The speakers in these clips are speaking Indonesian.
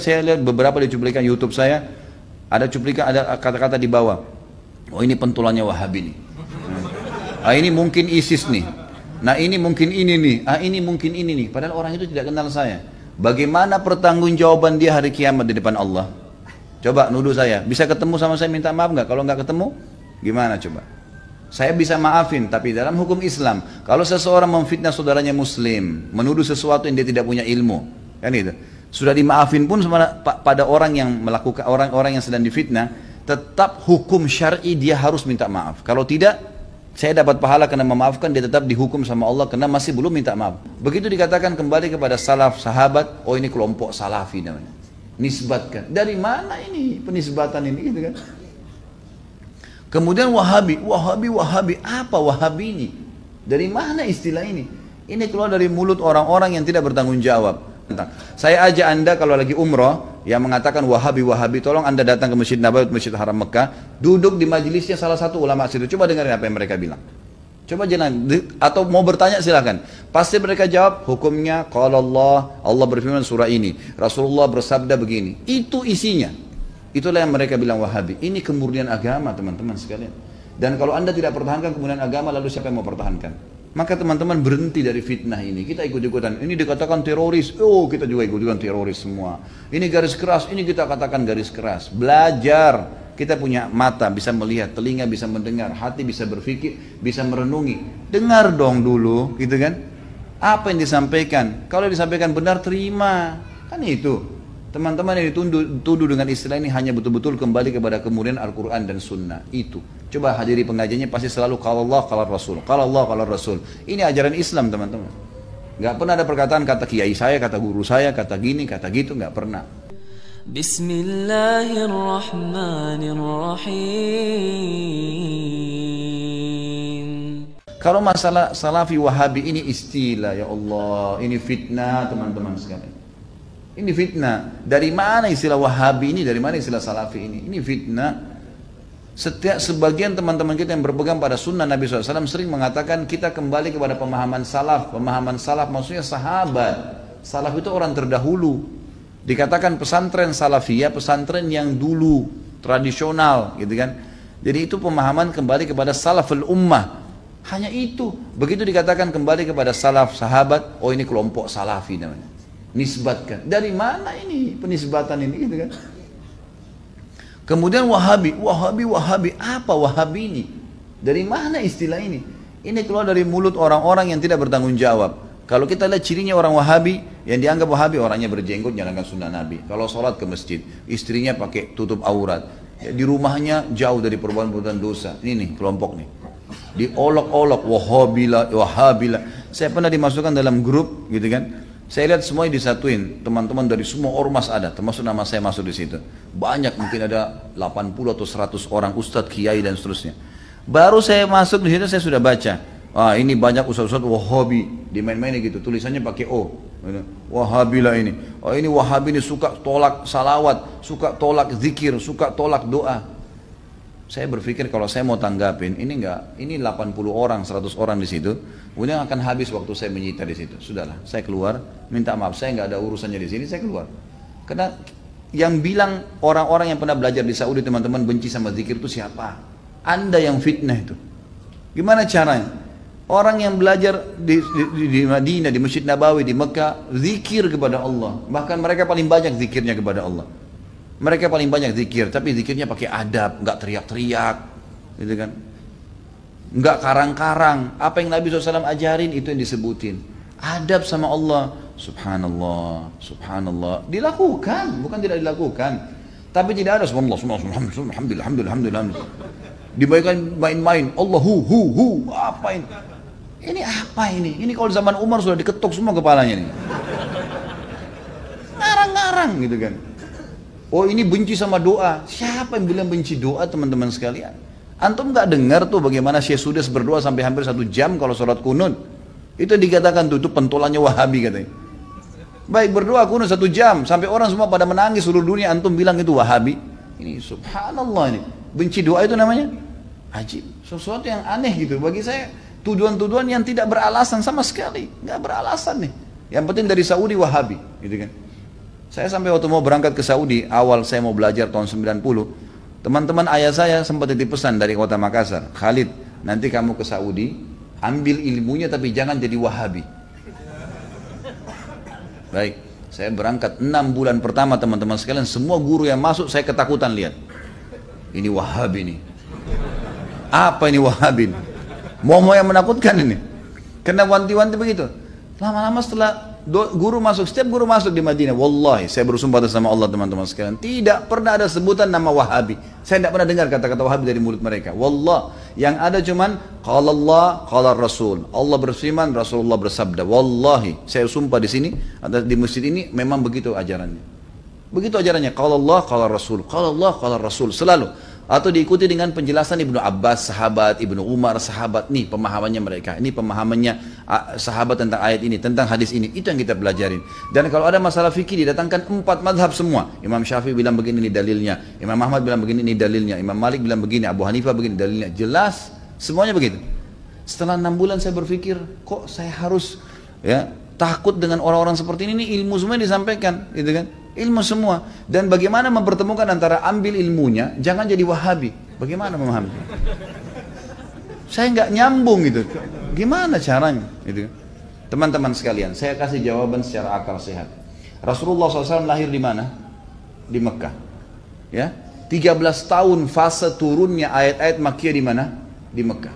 Saya lihat beberapa di cuplikan YouTube saya, ada cuplikan, ada kata-kata di bawah. Oh, ini pentulannya Wahabi nih. Ah, ini mungkin ISIS nih. Nah, ini mungkin ini nih. Ah, ini mungkin ini nih. Padahal orang itu tidak kenal saya. Bagaimana pertanggungjawaban dia hari kiamat di depan Allah? Coba nuduh saya. Bisa ketemu sama saya minta maaf nggak? Kalau nggak ketemu, gimana coba? Saya bisa maafin, tapi dalam hukum Islam, kalau seseorang memfitnah saudaranya Muslim, menuduh sesuatu yang dia tidak punya ilmu, kan itu, sudah dimaafin pun pada orang yang melakukan, orang-orang yang sedang difitnah, tetap hukum syar'i dia harus minta maaf. Kalau tidak, saya dapat pahala karena memaafkan, dia tetap dihukum sama Allah karena masih belum minta maaf. Begitu dikatakan kembali kepada salaf sahabat, oh ini kelompok salafi namanya. Nisbatkan. Dari mana ini penisbatan ini, gitu kan? Kemudian Wahabi, apa Wahabi ini? Dari mana istilah ini? Ini keluar dari mulut orang-orang yang tidak bertanggung jawab. Saya ajak Anda kalau lagi umrah yang mengatakan Wahabi, tolong Anda datang ke Masjid Nabawi, Masjid Haram Mekah, duduk di majelisnya salah satu ulama situ. Coba dengarin apa yang mereka bilang. Coba jangan, atau mau bertanya silakan. Pasti mereka jawab, hukumnya qala Allah berfirman surah ini, Rasulullah bersabda begini. Itu isinya. Itulah yang mereka bilang Wahabi. Ini kemurnian agama, teman-teman sekalian. Dan kalau Anda tidak pertahankan kemurnian agama, lalu siapa yang mau pertahankan? Maka teman-teman berhenti dari fitnah ini. Kita ikut-ikutan. Ini dikatakan teroris. Oh, kita juga ikut-ikutan teroris semua. Ini garis keras. Ini kita katakan garis keras. Belajar. Kita punya mata bisa melihat, telinga bisa mendengar, hati bisa berpikir, bisa merenungi. Dengar dong dulu, gitu kan? Apa yang disampaikan? Kalau disampaikan benar, terima. Kan itu. Teman-teman yang dituduh dengan istilah ini hanya betul-betul kembali kepada kemurnian Al-Quran dan Sunnah. Itu. Coba hadiri pengajiannya pasti selalu kalau Allah, kalau Rasul. Kalau Allah, kalau Rasul. Ini ajaran Islam, teman-teman. Gak pernah ada perkataan kata kiai saya, kata guru saya, kata gini, kata gitu. Gak pernah. Bismillahirrahmanirrahim. Kalau masalah Salafi Wahabi ini istilah, ya Allah. Ini fitnah, teman-teman sekalian. Ini fitnah. Dari mana istilah Wahabi ini? Dari mana istilah Salafi ini? Ini fitnah. Sebagian teman-teman kita yang berpegang pada sunnah Nabi SAW sering mengatakan kita kembali kepada pemahaman salaf. Pemahaman salaf maksudnya sahabat. Salaf itu orang terdahulu. Dikatakan pesantren salafiyah, pesantren yang dulu, tradisional, gitu kan. Jadi itu pemahaman kembali kepada salaful ummah. Hanya itu. Begitu dikatakan kembali kepada salaf sahabat, oh ini kelompok salafi namanya. Nisbatkan. Dari mana ini penisbatan ini, gitu kan? Kemudian Wahabi, apa Wahabi ini? Dari mana istilah ini? Ini keluar dari mulut orang-orang yang tidak bertanggung jawab. Kalau kita lihat cirinya orang Wahabi, yang dianggap Wahabi orangnya berjenggot, jalankan sunnah Nabi. Kalau sholat ke masjid, istrinya pakai tutup aurat. Ya, di rumahnya jauh dari perbuatan dosa. Ini nih kelompok nih. Diolok-olok, Wahabila. Saya pernah dimasukkan dalam grup, gitu kan? Saya lihat semuanya disatuin, teman-teman dari semua ormas ada, termasuk nama saya masuk di situ. Banyak, mungkin ada 80 atau 100 orang ustadz, kiai dan seterusnya. Baru saya masuk di situ saya sudah baca. Ah, ini banyak ustadz-ustadz Wahabi, dimain-mainin gitu, tulisannya pakai O. Wahabilah ini. Oh, ini Wahabi ini suka tolak salawat, suka tolak zikir, suka tolak doa. Saya berpikir kalau saya mau tanggapin, ini 80 orang, 100 orang di situ, kemudian akan habis waktu saya menyita di situ. Sudahlah, saya keluar, minta maaf, saya nggak ada urusannya di sini, saya keluar. Karena yang bilang orang-orang yang pernah belajar di Saudi, teman-teman benci sama zikir itu siapa? Anda yang fitnah itu. Gimana caranya? Orang yang belajar di Madinah, di Masjid Nabawi, di Mekah, zikir kepada Allah. Bahkan mereka paling banyak zikirnya kepada Allah. Mereka paling banyak zikir, tapi zikirnya pakai adab, nggak teriak-teriak, gitu kan? Nggak karang-karang. Apa yang Nabi SAW ajarin itu yang disebutin. Adab sama Allah, subhanallah, subhanallah. Dilakukan, bukan tidak dilakukan. Tapi tidak ada subhanallah, alhamdulillah. Dibayangkan main-main, Allah hu, apa ini? Ini apa ini? Ini kalau zaman Umar sudah diketuk semua kepalanya nih. Ngarang-ngarang, gitu kan? Oh ini benci sama doa. Siapa yang bilang benci doa, teman-teman sekalian? Antum nggak dengar tuh bagaimana Syekh Sudes berdoa sampai hampir 1 jam kalau sholat kunut? Itu dikatakan tuh, itu pentolannya Wahabi katanya. Baik berdoa kunut 1 jam sampai orang semua pada menangis seluruh dunia, antum bilang itu Wahabi? Ini subhanallah, ini benci doa itu namanya ajib. Sesuatu yang aneh gitu. Bagi saya tuduhan-tuduhan yang tidak beralasan sama sekali, nggak beralasan nih. Yang penting dari Saudi Wahabi, gitu kan? Saya sampai waktu mau berangkat ke Saudi, awal saya mau belajar tahun 90, teman-teman ayah saya sempat titip pesan dari kota Makassar, Khalid, nanti kamu ke Saudi, ambil ilmunya tapi jangan jadi Wahabi. Baik, saya berangkat 6 bulan pertama teman-teman sekalian, semua guru yang masuk saya ketakutan lihat. Ini Wahabi nih. Apa ini Wahabi? Mau yang menakutkan ini. Kena wanti-wanti begitu. Lama-lama setelah guru masuk, setiap guru masuk di Madinah, wallahi saya bersumpah atas nama Allah teman-teman sekalian, tidak pernah ada sebutan nama Wahabi. Saya tidak pernah dengar kata-kata Wahabi dari mulut mereka. Wallah, yang ada cuman qala Allah, qala Rasul. Allah berfirman, Rasulullah bersabda. Wallahi, saya sumpah di sini, di masjid ini memang begitu ajarannya. Begitu ajarannya, qala Allah, qala Rasul. Qala Allah, qala Rasul selalu. Atau diikuti dengan penjelasan Ibnu Abbas, sahabat, Ibnu Umar, sahabat. Nih pemahamannya mereka, ini pemahamannya sahabat tentang ayat ini, tentang hadis ini. Itu yang kita pelajarin. Dan kalau ada masalah fikih didatangkan 4 mazhab semua. Imam Syafi'i bilang begini, ini dalilnya. Imam Ahmad bilang begini, ini dalilnya. Imam Malik bilang begini, Abu Hanifah begini, dalilnya. Jelas, semuanya begitu. Setelah 6 bulan saya berpikir, kok saya harus takut dengan orang-orang seperti ini ilmu semua disampaikan, gitu kan? Ilmu semua. Dan bagaimana mempertemukan antara ambil ilmunya, jangan jadi Wahabi. Bagaimana memahami? Saya nggak nyambung gitu. Gimana caranya? Gitu. Teman-teman sekalian, saya kasih jawaban secara akal sehat. Rasulullah SAW lahir di mana? Di Mekah. Ya, 13 tahun fase turunnya ayat-ayat Makkiyah di mana? Di Mekah.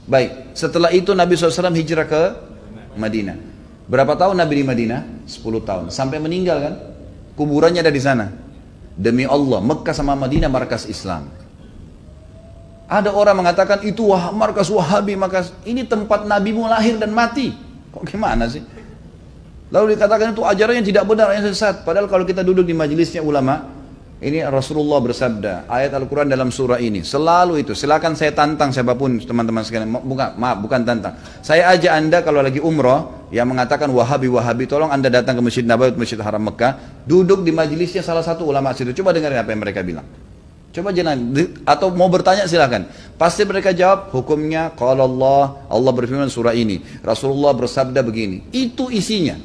Baik, setelah itu Nabi SAW hijrah ke Madinah. Berapa tahun Nabi di Madinah? 10 tahun. Sampai meninggal kan? Kuburannya ada di sana. Demi Allah, Mekah sama Madinah markas Islam. Ada orang mengatakan itu markas Wahabi, markas ini tempat Nabimu lahir dan mati. Kok gimana sih? Lalu dikatakan itu ajaran yang tidak benar, yang sesat. Padahal kalau kita duduk di majelisnya ulama, ini Rasulullah bersabda, ayat Al-Quran dalam surah ini, selalu itu. Silakan saya tantang siapapun teman-teman sekalian. Bukan tantang. Saya ajak anda kalau lagi umrah, yang mengatakan Wahabi, tolong anda datang ke Masjid Nabawi, Masjid Haram Mekah, duduk di majelisnya salah satu ulama situ. Coba dengarin apa yang mereka bilang. Coba jangan, atau mau bertanya silakan. Pasti mereka jawab, hukumnya qala Allah berfirman surah ini, Rasulullah bersabda begini. Itu isinya.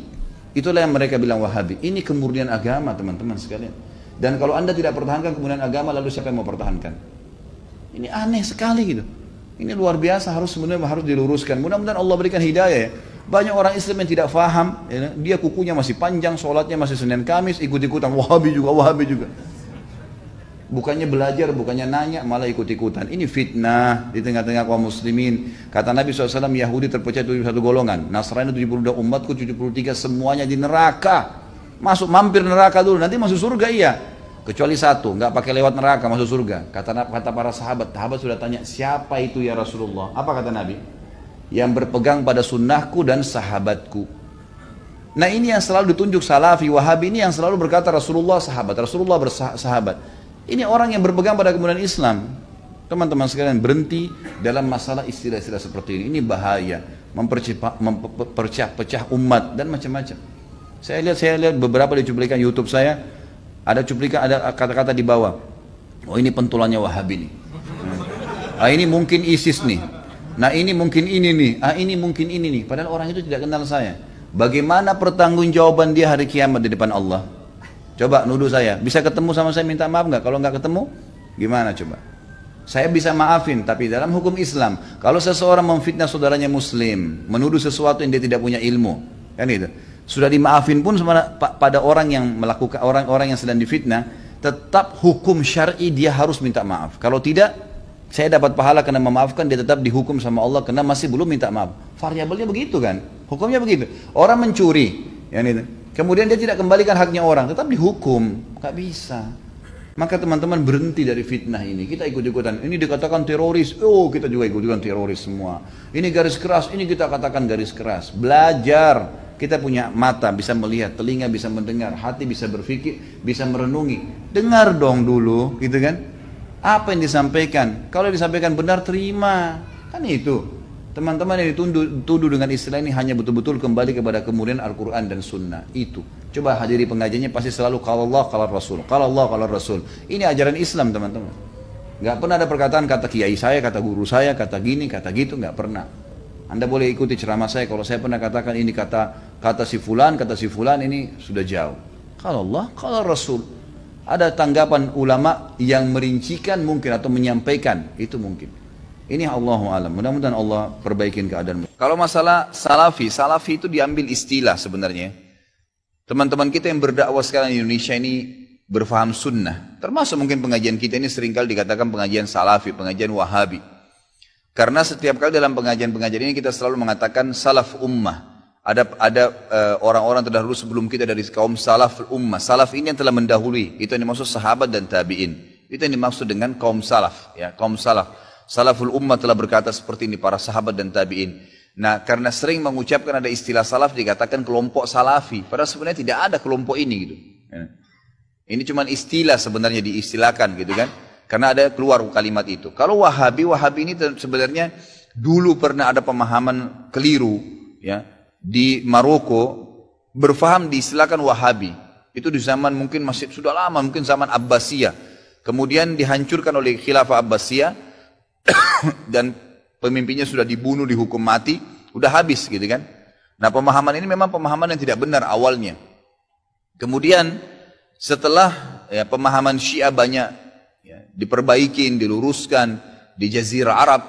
Itulah yang mereka bilang Wahabi. Ini kemurnian agama teman-teman sekalian. Dan kalau anda tidak pertahankan kemudian agama, lalu siapa yang mau pertahankan? Ini aneh sekali gitu. Ini luar biasa, sebenarnya harus diluruskan. Mudah-mudahan Allah berikan hidayah ya. Banyak orang Islam yang tidak faham, ya, dia kukunya masih panjang, sholatnya masih Senin Kamis, ikut-ikutan Wahabi juga. Bukannya belajar, bukannya nanya, malah ikut-ikutan. Ini fitnah di tengah-tengah kaum muslimin. Kata Nabi SAW, Yahudi terpecah 71 golongan. Nasrani 72, umatku 73, semuanya di neraka. Masuk mampir neraka dulu, nanti masuk surga iya. Kecuali satu, nggak pakai lewat neraka masuk surga. Kata para sahabat sudah tanya, siapa itu ya Rasulullah? Apa kata Nabi? Yang berpegang pada sunnahku dan sahabatku. Nah ini yang selalu ditunjuk Salafi, Wahabi, ini yang selalu berkata Rasulullah bersahabat. Ini orang yang berpegang pada kemudian Islam. Teman-teman sekalian, berhenti dalam masalah istilah-istilah seperti ini. Ini bahaya, memperpecah umat dan macam-macam. Saya lihat beberapa di cuplikan YouTube saya, ada cuplikan, ada kata-kata di bawah. Oh ini pentulannya Wahabi nih. Ini mungkin ISIS nih. Nah ini mungkin ini nih. Ini mungkin ini nih. Padahal orang itu tidak kenal saya. Bagaimana pertanggungjawaban dia hari kiamat di depan Allah? Coba nuduh saya. Bisa ketemu sama saya minta maaf nggak? Kalau nggak ketemu, gimana coba? Saya bisa maafin, tapi dalam hukum Islam, kalau seseorang memfitnah saudaranya Muslim, menuduh sesuatu yang dia tidak punya ilmu, kan itu. Sudah dimaafin pun pada orang yang melakukan, orang-orang yang sedang difitnah, tetap hukum syar'i dia harus minta maaf. Kalau tidak, saya dapat pahala karena memaafkan, dia tetap dihukum sama Allah karena masih belum minta maaf. Variabelnya begitu kan? Hukumnya begitu. Orang mencuri, ya itu. Kemudian dia tidak kembalikan haknya orang, tetap dihukum. Gak bisa. Maka teman-teman berhenti dari fitnah ini. Kita ikut-ikutan. Ini dikatakan teroris. Oh, kita juga ikut-ikutan teroris semua. Ini garis keras. Ini kita katakan garis keras. Belajar. Kita punya mata bisa melihat, telinga bisa mendengar, hati bisa berpikir, bisa merenungi. Dengar dong dulu, gitu kan? Apa yang disampaikan? Kalau disampaikan benar, terima. Kan itu. Teman-teman yang dituduh dengan istilah ini hanya betul-betul kembali kepada kemurnian Al-Quran dan Sunnah. Itu. Coba hadiri pengajiannya pasti selalu qala Allah, qala Rasul. Qala Allah, qala Rasul. Ini ajaran Islam teman-teman. Gak pernah ada perkataan kata kiai saya, kata guru saya, kata gini, kata gitu. Gak pernah. Anda boleh ikuti ceramah saya. Kalau saya pernah katakan ini kata si fulan ini sudah jauh. Qala Allah, qala Rasul. Ada tanggapan ulama yang merincikan mungkin atau menyampaikan, itu mungkin. Ini Allahu alam. Mudah-mudahan Allah perbaikin keadaan. Kalau masalah salafi, salafi itu diambil istilah sebenarnya. Teman-teman kita yang berdakwah sekarang di Indonesia ini berfaham sunnah. Termasuk mungkin pengajian kita ini seringkali dikatakan pengajian salafi, pengajian wahabi. Karena setiap kali dalam pengajian-pengajian ini kita selalu mengatakan salaf ummah. Ada orang-orang terdahulu sebelum kita dari kaum salaf ummah. Salaf ini yang telah mendahului. Itu yang dimaksud sahabat dan tabi'in. Itu yang dimaksud dengan kaum salaf. Ya, kaum salaf. Salaful ummah telah berkata seperti ini, para sahabat dan tabi'in. Nah, karena sering mengucapkan ada istilah salaf, dikatakan kelompok salafi. Padahal sebenarnya tidak ada kelompok ini gitu. Ya. Ini cuma istilah sebenarnya diistilahkan gitu kan. Karena ada keluar kalimat itu. Kalau wahabi, wahabi ini sebenarnya dulu pernah ada pemahaman keliru. Ya, di Maroko berfaham diistilahkan wahabi. Itu di zaman mungkin masih sudah lama, mungkin zaman Abbasiyah. Kemudian dihancurkan oleh khilafah Abbasiyah. Dan pemimpinnya sudah dibunuh, dihukum mati, udah habis gitu kan. Nah, pemahaman ini memang pemahaman yang tidak benar awalnya. Kemudian setelah ya, pemahaman Syiah banyak ya, diperbaikin, diluruskan di Jazirah Arab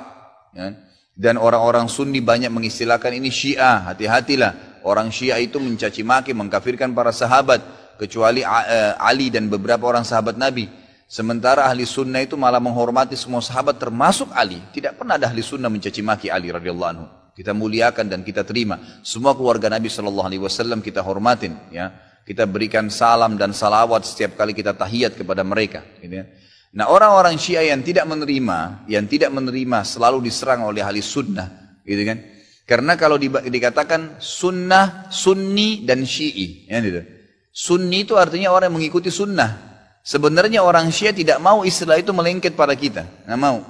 ya, dan orang-orang Sunni banyak mengistilahkan ini Syiah, hati-hatilah. Orang Syiah itu mencaci maki, mengkafirkan para sahabat, kecuali Ali dan beberapa orang sahabat Nabi. Sementara ahli sunnah itu malah menghormati semua sahabat termasuk Ali. Tidak pernah ada ahli sunnah mencaci maki Ali radhiyallahu anhu. Kita muliakan dan kita terima. Semua keluarga Nabi SAW kita hormatin. Ya. Kita berikan salam dan salawat setiap kali kita tahiyat kepada mereka. Gitu ya. Nah, orang-orang Syiah yang tidak menerima selalu diserang oleh ahli sunnah. Gitu kan. Karena kalau dikatakan sunnah, sunni dan syi'i. Ya, gitu. Sunni itu artinya orang yang mengikuti sunnah. Sebenarnya orang Syiah tidak mau istilah itu melengket pada kita, nggak mau.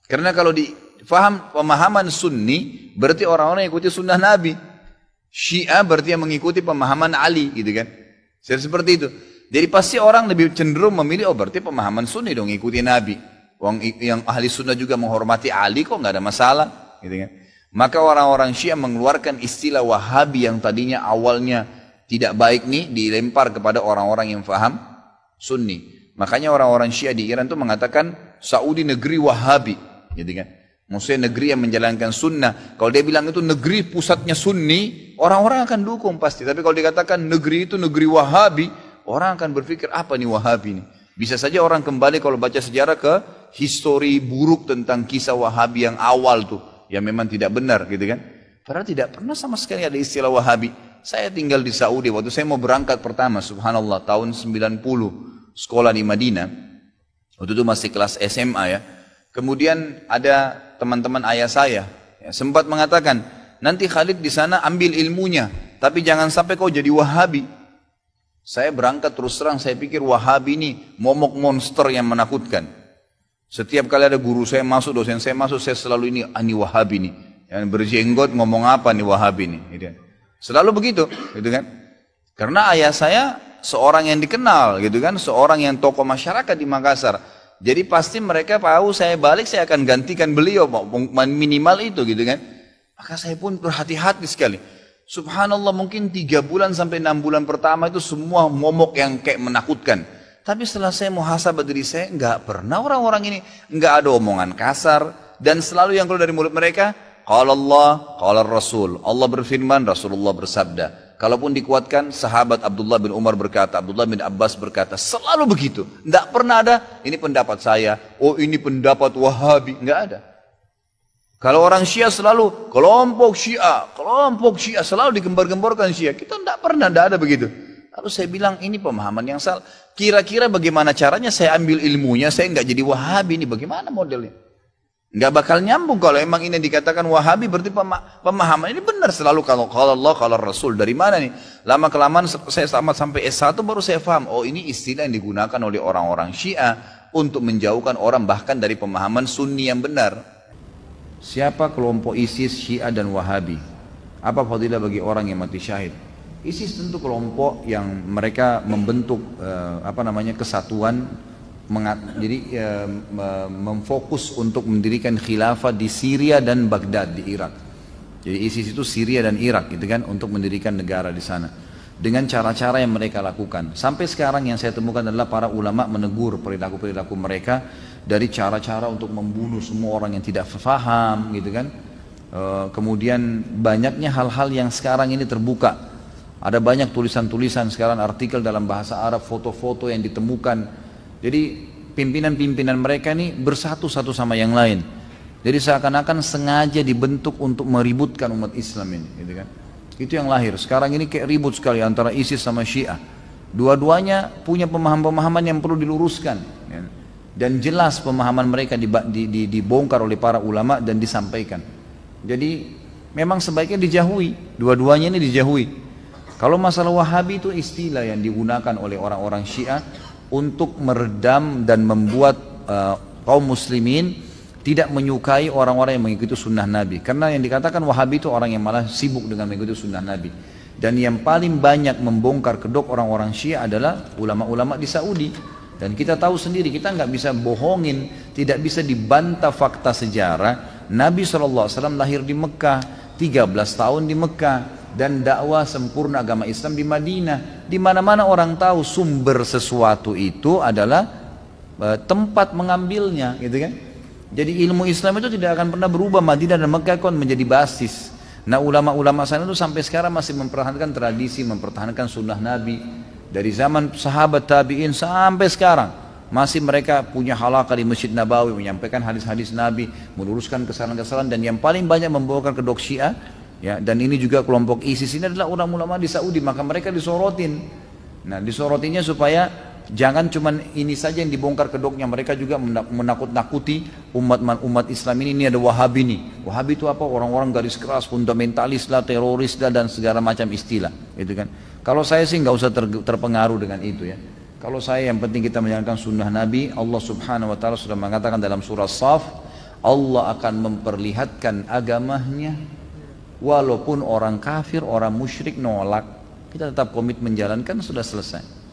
Karena kalau difaham pemahaman Sunni, berarti orang-orang yang ikuti sunnah Nabi. Syiah berarti yang mengikuti pemahaman Ali, gitu kan? Seperti itu. Jadi pasti orang lebih cenderung memilih, oh berarti pemahaman Sunni dong, ikuti Nabi. Yang ahli sunnah juga menghormati Ali, kok nggak ada masalah, gitu kan? Maka orang-orang Syiah mengeluarkan istilah Wahabi yang tadinya awalnya tidak baik nih, dilempar kepada orang-orang yang faham Sunni. Makanya orang-orang Syiah di Iran itu mengatakan Saudi negeri Wahabi, gitu kan? Maksudnya negeri yang menjalankan sunnah. Kalau dia bilang itu negeri pusatnya Sunni, orang-orang akan dukung pasti. Tapi kalau dikatakan negeri itu negeri Wahabi, orang akan berpikir apa nih Wahabi ini? Bisa saja orang kembali kalau baca sejarah ke histori buruk tentang kisah Wahabi yang awal tuh, yang memang tidak benar, gitu kan? Padahal tidak pernah sama sekali ada istilah Wahabi. Saya tinggal di Saudi, waktu saya mau berangkat pertama, subhanallah, tahun 90, sekolah di Madinah. Waktu itu masih kelas SMA ya. Kemudian ada teman-teman ayah saya, ya, sempat mengatakan, nanti Khalid di sana ambil ilmunya, tapi jangan sampai kau jadi Wahabi. Saya berangkat terus terang, saya pikir Wahabi ini momok monster yang menakutkan. Setiap kali ada guru saya masuk, dosen saya masuk, saya selalu ini Wahabi nih. Yang berjenggot ngomong apa nih Wahabi nih, gitu. Selalu begitu, gitu kan? Karena ayah saya seorang yang dikenal, gitu kan? Seorang yang tokoh masyarakat di Makassar. Jadi pasti mereka tahu saya balik, saya akan gantikan beliau, minimal itu, gitu kan? Maka saya pun berhati-hati sekali. Subhanallah, mungkin 3 bulan sampai 6 bulan pertama itu semua momok yang kayak menakutkan. Tapi setelah saya muhasabah diri saya, nggak pernah orang-orang ini nggak ada omongan kasar, dan selalu yang keluar dari mulut mereka, qala Allah, qala Rasul. Allah berfirman, Rasulullah bersabda. Kalaupun dikuatkan, sahabat Abdullah bin Umar berkata, Abdullah bin Abbas berkata, selalu begitu. Tidak pernah ada, ini pendapat saya, oh ini pendapat Wahabi, nggak ada. Kalau orang Syiah selalu, kelompok Syiah, selalu digembar-gemborkan Syiah. Kita tidak pernah, tidak ada begitu. Lalu saya bilang, ini pemahaman yang salah. Kira-kira bagaimana caranya saya ambil ilmunya, saya nggak jadi Wahabi, ini bagaimana modelnya? Nggak bakal nyambung kalau emang ini dikatakan Wahabi, berarti pemahaman ini benar selalu kalau Allah, kalau Rasul. Dari mana nih? Lama kelamaan saya sampai S1 baru saya paham, oh ini istilah yang digunakan oleh orang-orang Syiah untuk menjauhkan orang bahkan dari pemahaman Sunni yang benar. Siapa kelompok ISIS, Syiah dan Wahabi? Apa fadilah bagi orang yang mati syahid? ISIS tentu kelompok yang mereka membentuk kesatuan. Jadi memfokus untuk mendirikan khilafah di Syria dan Baghdad di Irak. Jadi ISIS itu Syria dan Irak gitu kan, untuk mendirikan negara di sana. dengan cara-cara yang mereka lakukan. Sampai sekarang yang saya temukan adalah para ulama menegur perilaku-perilaku mereka dari cara-cara untuk membunuh semua orang yang tidak faham gitu kan. Kemudian banyaknya hal-hal yang sekarang ini terbuka. Ada banyak tulisan-tulisan sekarang, artikel dalam bahasa Arab, foto-foto yang ditemukan. Jadi pimpinan-pimpinan mereka ini bersatu satu sama yang lain. Jadi seakan-akan sengaja dibentuk untuk meributkan umat Islam ini, gitu kan. Itu yang lahir. Sekarang ini kayak ribut sekali antara ISIS sama Syiah. Dua-duanya punya pemahaman-pemahaman yang perlu diluruskan. Ya. Dan jelas pemahaman mereka dibongkar oleh para ulama dan disampaikan. Jadi memang sebaiknya dijauhi, dua-duanya ini dijauhi. Kalau masalah Wahabi itu istilah yang digunakan oleh orang-orang Syiah untuk meredam dan membuat kaum muslimin tidak menyukai orang-orang yang mengikuti sunnah Nabi. Karena yang dikatakan Wahabi itu orang yang malah sibuk dengan mengikuti sunnah Nabi. Dan yang paling banyak membongkar kedok orang-orang Syiah adalah ulama-ulama di Saudi. Dan kita tahu sendiri, kita nggak bisa bohongin, tidak bisa dibantah fakta sejarah. Nabi SAW lahir di Mekah, 13 tahun di Mekah, dan dakwah sempurna agama Islam di Madinah. Di mana-mana orang tahu sumber sesuatu itu adalah tempat mengambilnya, gitu kan? Jadi ilmu Islam itu tidak akan pernah berubah. Madinah dan Mekah kan menjadi basis. Nah ulama-ulama sana itu sampai sekarang masih mempertahankan tradisi, mempertahankan sunnah Nabi. Dari zaman sahabat tabi'in sampai sekarang masih mereka punya halaqah di Masjid Nabawi, menyampaikan hadis-hadis Nabi, meluruskan kesalahan-kesalahan. Dan yang paling banyak membongkar kedok Syiah, ya, dan ini juga kelompok ISIS ini adalah ulama-ulama di Saudi. Maka mereka disorotin. Nah disorotinnya supaya jangan cuman ini saja yang dibongkar kedoknya, mereka juga menakut-nakuti umat Islam ini ada Wahabi nih. Wahabi itu apa? Orang-orang garis keras, fundamentalis lah, teroris lah, dan segala macam istilah, gitu kan. Kalau saya sih nggak usah terpengaruh dengan itu ya. Kalau saya yang penting kita menjalankan sunnah Nabi. Allah Subhanahu Wa Taala sudah mengatakan dalam surah Shaf, Allah akan memperlihatkan agamanya walaupun orang kafir, orang musyrik nolak, kita tetap komit menjalankan, sudah selesai.